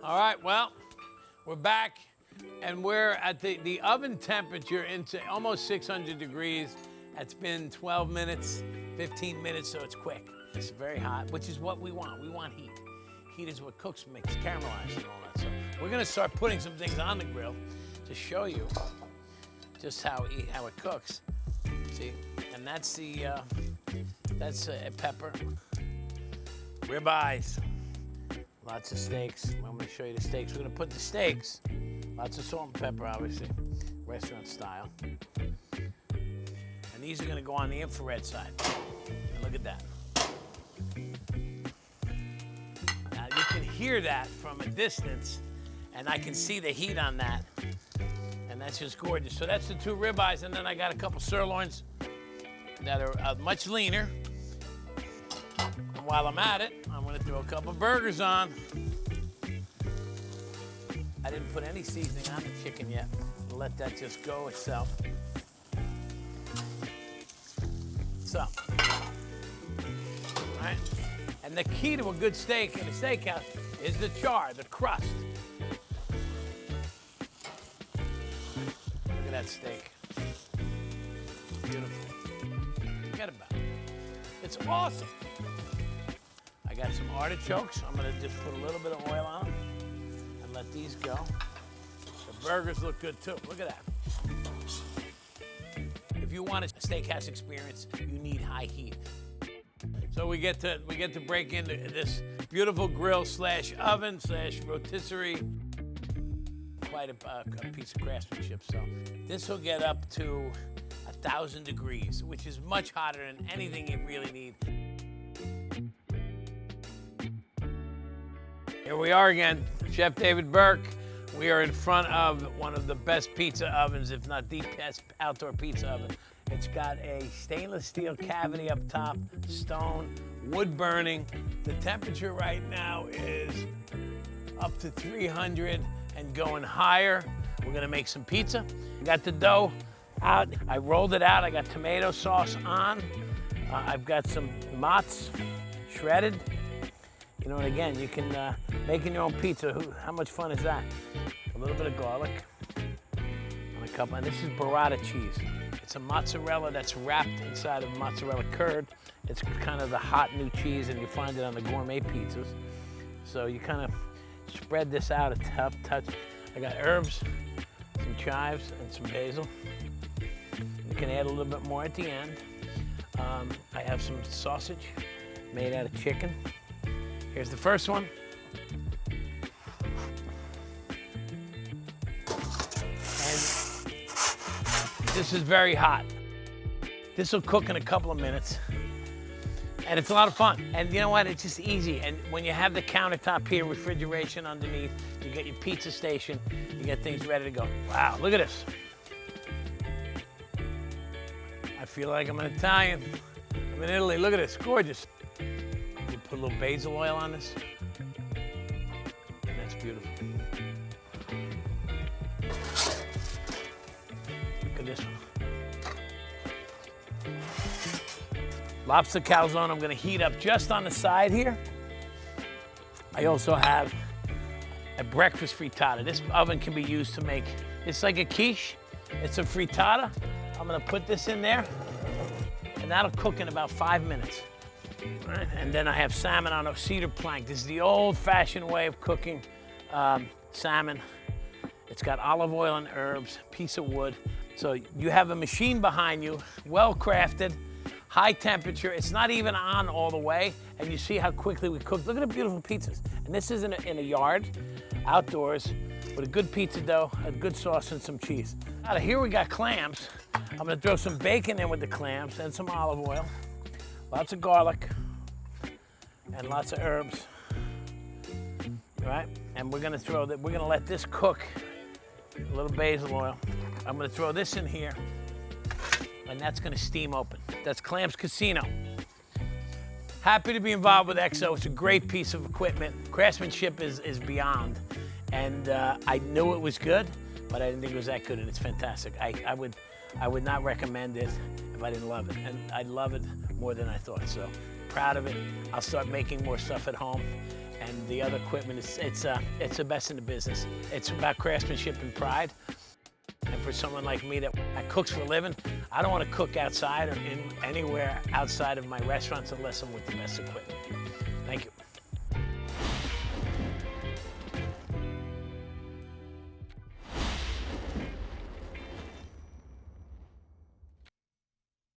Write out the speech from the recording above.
All right, well, we're back, and we're at the oven temperature into almost 600 degrees. It's been 12 minutes, 15 minutes, so it's quick. It's very hot, which is what we want. We want heat. Heat is what cooks, makes caramelized and all that. So we're gonna start putting some things on the grill to show you just how it cooks. See, and that's pepper, ribeyes. Lots of steaks. I'm gonna show you the steaks. We're gonna put the steaks, lots of salt and pepper, obviously, restaurant style. And these are gonna go on the infrared side. And look at that. Now you can hear that from a distance, and I can see the heat on that. And that's just gorgeous. So that's the 2 ribeyes, and then I got a couple sirloins that are much leaner. And while I'm at it, I'm gonna throw a couple burgers on. I didn't put any seasoning on the chicken yet. I'll let that just go itself. So, all right. And the key to a good steak in a steakhouse is the char, the crust. Look at that steak. Beautiful. Forget about it. It's awesome. I got some artichokes. I'm gonna just put a little bit of oil on them and let these go. The burgers look good too. Look at that. If you want a steakhouse experience, you need high heat. So we get to break into this beautiful grill / oven / rotisserie. Quite a piece of craftsmanship. So this will get up to 1,000 degrees, which is much hotter than anything you really need. Here we are again, Chef David Burke. We are in front of one of the best pizza ovens, if not the best outdoor pizza oven. It's got a stainless steel cavity up top, stone, wood burning. The temperature right now is up to 300 and going higher. We're gonna make some pizza. I got the dough out. I rolled it out. I got tomato sauce on. I've got some mozz shredded. You know, and again, you can making your own pizza. How much fun is that? A little bit of garlic on a couple, and this is burrata cheese. It's a mozzarella that's wrapped inside of mozzarella curd. It's kind of the hot new cheese, and you find it on the gourmet pizzas. So you kind of spread this out a top touch. I got herbs, some chives, and some basil. You can add a little bit more at the end. I have some sausage made out of chicken. Here's the first one. And this is very hot. This will cook in a couple of minutes. And it's a lot of fun. And you know what? It's just easy. And when you have the countertop here, refrigeration underneath, you get your pizza station, you get things ready to go. Wow, look at this. I feel like I'm an Italian. I'm in Italy. Look at this, gorgeous. You put a little basil oil on this. And that's beautiful. Look at this one. Lobster calzone I'm gonna heat up just on the side here. I also have a breakfast frittata. This oven can be used to make, it's like a quiche. It's a frittata. I'm gonna put this in there, and that'll cook in about 5 minutes. All right, and then I have salmon on a cedar plank. This is the old-fashioned way of cooking salmon. It's got olive oil and herbs, piece of wood. So you have a machine behind you, well-crafted, high temperature. It's not even on all the way, and you see how quickly we cook. Look at the beautiful pizzas. And this is in a yard, outdoors, with a good pizza dough, a good sauce, and some cheese. Out of here we got clams. I'm gonna throw some bacon in with the clams and some olive oil, lots of garlic, and lots of herbs. All right, and we're gonna let this cook. A little basil oil. I'm gonna throw this in here, and that's gonna steam open. That's Clams Casino. Happy to be involved with XO. It's a great piece of equipment. Craftsmanship is beyond. And I knew it was good, but I didn't think it was that good, and it's fantastic. I would not recommend it if I didn't love it, and I love it more than I thought. So proud of it. I'll start making more stuff at home, and the other equipment it's the best in the business. It's about craftsmanship and pride. And for someone like me that cooks for a living, I don't want to cook outside or anywhere outside of my restaurants unless I'm with the best equipment. Thank you.